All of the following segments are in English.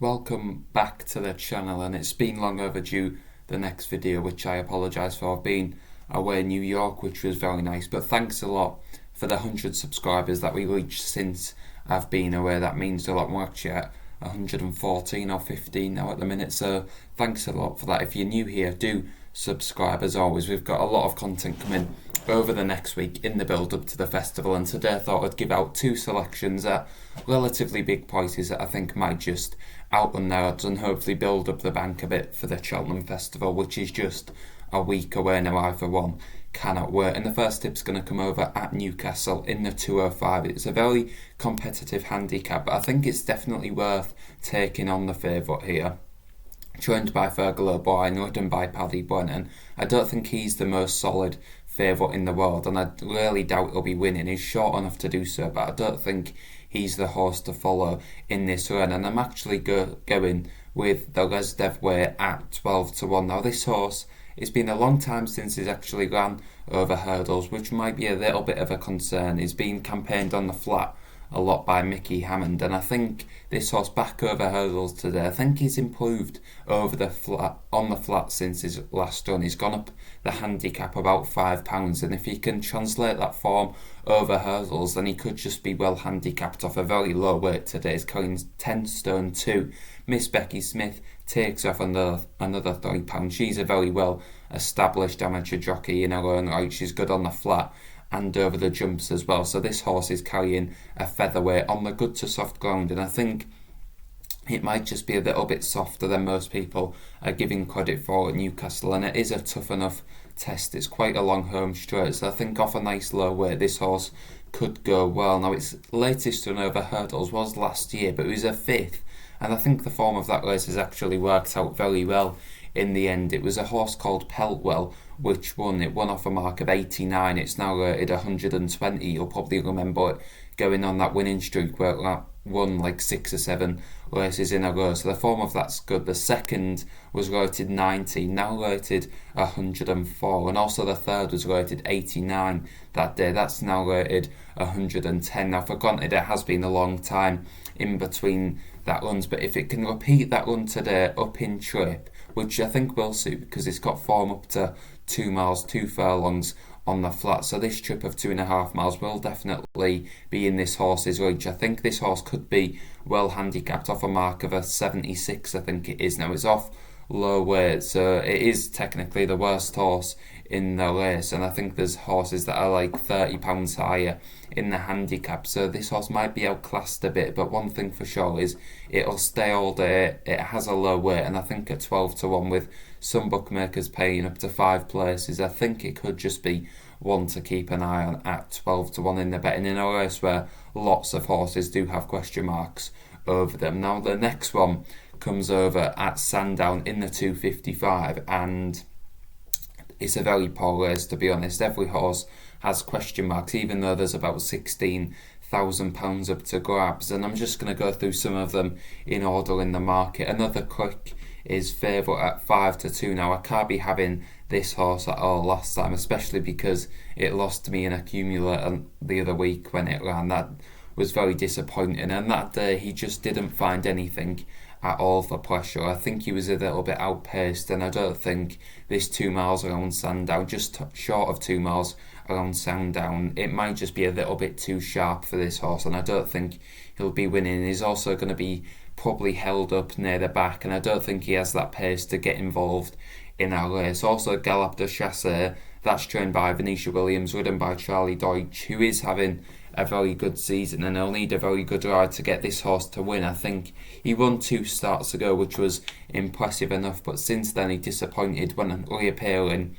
Welcome back to the channel, and it's been long overdue, the next video, which I apologise for. I've been away in New York, which was very nice, but thanks a lot for the 100 subscribers that we reached since I've been away. That means a lot. We're actually at 114 or 15 now at the minute, so thanks a lot for that. If you're new here, do subscribe. As always, we've got a lot of content coming over the next week in the build up to the festival, and today I thought I'd give out two selections at relatively big prices that I think might just outrun their odds and hopefully build up the bank a bit for the Cheltenham Festival, which is just a week away now. I for one cannot wait. And the first tip's going to come over at Newcastle in the 205. It's a very competitive handicap, but I think it's definitely worth taking on the favourite here. Joined by Fergal O'Brien, ridden by Paddy Brennan. I don't think he's the most solid favourite in the world, and I really doubt he'll be winning. He's short enough to do so, but I don't think he's the horse to follow in this run. And I'm actually going with the Les Dev Way at 12 to 1. Now, this horse, it's been a long time since he's actually ran over hurdles, which might be a little bit of a concern. He's been campaigned on the flat a lot by Mickey Hammond, and I think this horse back over hurdles today. I think he's improved over the flat on the flat since his last run. He's gone up the handicap about £5, and if he can translate that form over hurdles, then he could just be well handicapped off a very low weight today. He's carrying 10 stone 2. Miss Becky Smith takes off another £3. She's a very well established amateur jockey in her own right. She's good on the flat and over the jumps as well. So this horse is carrying a featherweight on the good to soft ground, and I think it might just be a little bit softer than most people are giving credit for at Newcastle, and it is a tough enough test. It's quite a long home straight, so I think off a nice low weight this horse could go well. Now, its latest run over hurdles was last year, but it was a fifth, and I think the form of that race has actually worked out very well in the end. It was a horse called Peltwell which won. It won off a mark of 89. It's now rated 120. You'll probably remember it going on that winning streak where it won like 6 or 7 races in a row. So the form of that's good. The second was rated 90, now rated 104, and also the third was rated 89 that day. That's now rated 110. Now, for granted, it has been a long time in between that runs, but if it can repeat that run today up in trip, which I think will suit because it's got form up to 2 miles, 2 furlongs on the flat. So this trip of 2.5 miles will definitely be in this horse's reach. I think this horse could be well handicapped off a mark of a 76, I think it is. Now, it's off low weight, so it is technically the worst horse in the race, and I think there's horses that are like £30 higher in the handicap, so this horse might be outclassed a bit. But one thing for sure is it'll stay all day. It has a low weight, and I think at 12 to 1 with some bookmakers paying up to 5 places, I think it could just be one to keep an eye on at 12 to 1 in the betting, in a race where lots of horses do have question marks over them. Now, the next one comes over at Sandown in the 255, and it's a very poor race, to be honest. Every horse has question marks, even though there's about £16,000 up to grabs, and I'm just going to go through some of them in order in the market. Another Quick is favourite at 5 to 2. Now, I can't be having this horse at all last time, especially because it lost me an accumulator the other week when it ran. That was very disappointing, and that day he just didn't find anything at all for pressure. I think he was a little bit outpaced, and I don't think this 2 miles around Sandown, just short of 2 miles around Sandown, it might just be a little bit too sharp for this horse, and I don't think he'll be winning. He's also going to be probably held up near the back, and I don't think he has that pace to get involved in our race. Also, Galop de Chasse, that's trained by Venetia Williams, ridden by Charlie Deutsch, who is having a very good season, and he'll need a very good ride to get this horse to win. I think he won 2 starts ago, which was impressive enough, but since then he disappointed when reappearing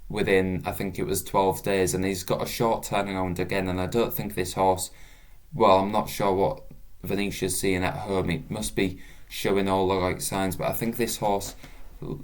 within, I think it was 12 days, and he's got a short turnaround again, and I don't think this horse, well, I'm not sure what Venetia's seeing at home. It must be showing all the right signs, but I think this horse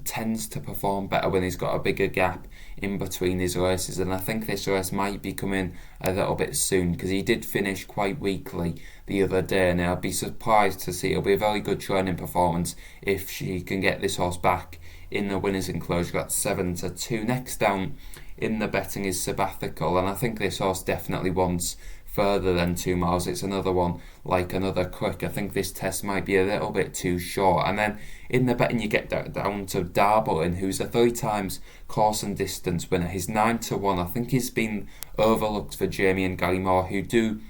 tends to perform better when he's got a bigger gap in between his races, and I think this race might be coming a little bit soon because he did finish quite weakly the other day, and I'll be surprised to see. It'll be a very good training performance if she can get this horse back in the winner's enclosure. That's 7 to 2. Next down in the betting is Sabbatical, and I think this horse definitely wants further than 2 miles. It's another one like another quick. I think this test might be a little bit too short. And then in the betting you get down to Darbiton, who's a 3 times course and distance winner. He's 9-1. I think he's been overlooked for Jamie and Gary Moore, who do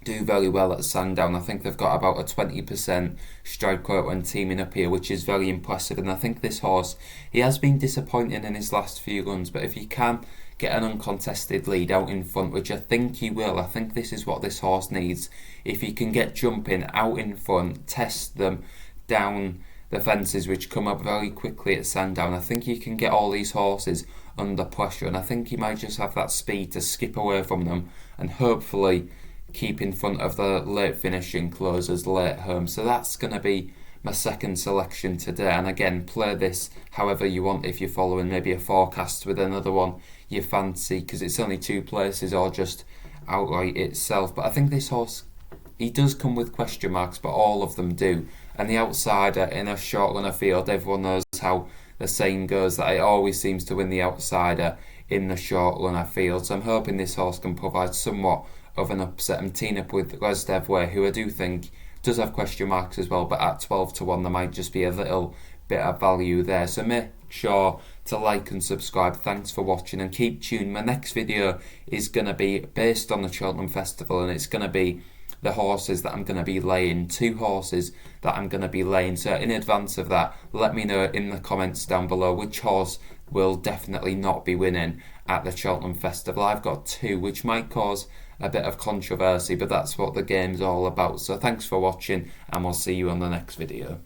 very well at Sandown. I think they've got about a 20% strike rate when teaming up here, which is very impressive. And I think this horse, he has been disappointing in his last few runs, but if he can get an uncontested lead out in front, which I think he will, I think this is what this horse needs. If he can get jumping out in front, test them down the fences, which come up very quickly at Sandown, I think he can get all these horses under pressure, and I think he might just have that speed to skip away from them and hopefully keep in front of the late finishing closers late home. So that's going to be my second selection today. And again, play this however you want, if you're following maybe a forecast with another one you fancy, because it's only 2 places, or just outright itself. But I think this horse, he does come with question marks, but all of them do. And the outsider in a short runner field, everyone knows how the saying goes, that it always seems to win the outsider in the short runner field. So I'm hoping this horse can provide somewhat of an upset. I'm teeing up with Rezdev Way, who I do think does have question marks as well, but at 12-1 there might just be a little bit of value there. So make sure to like and subscribe. Thanks for watching, and keep tuned. My next video is going to be based on the Cheltenham Festival, and it's going to be the horses that I'm going to be laying, 2 horses that I'm going to be laying. So in advance of that, let me know in the comments down below which horse will definitely not be winning at the Cheltenham Festival. I've got 2, which might cause a bit of controversy, but that's what the game's all about. So thanks for watching, and we'll see you on the next video.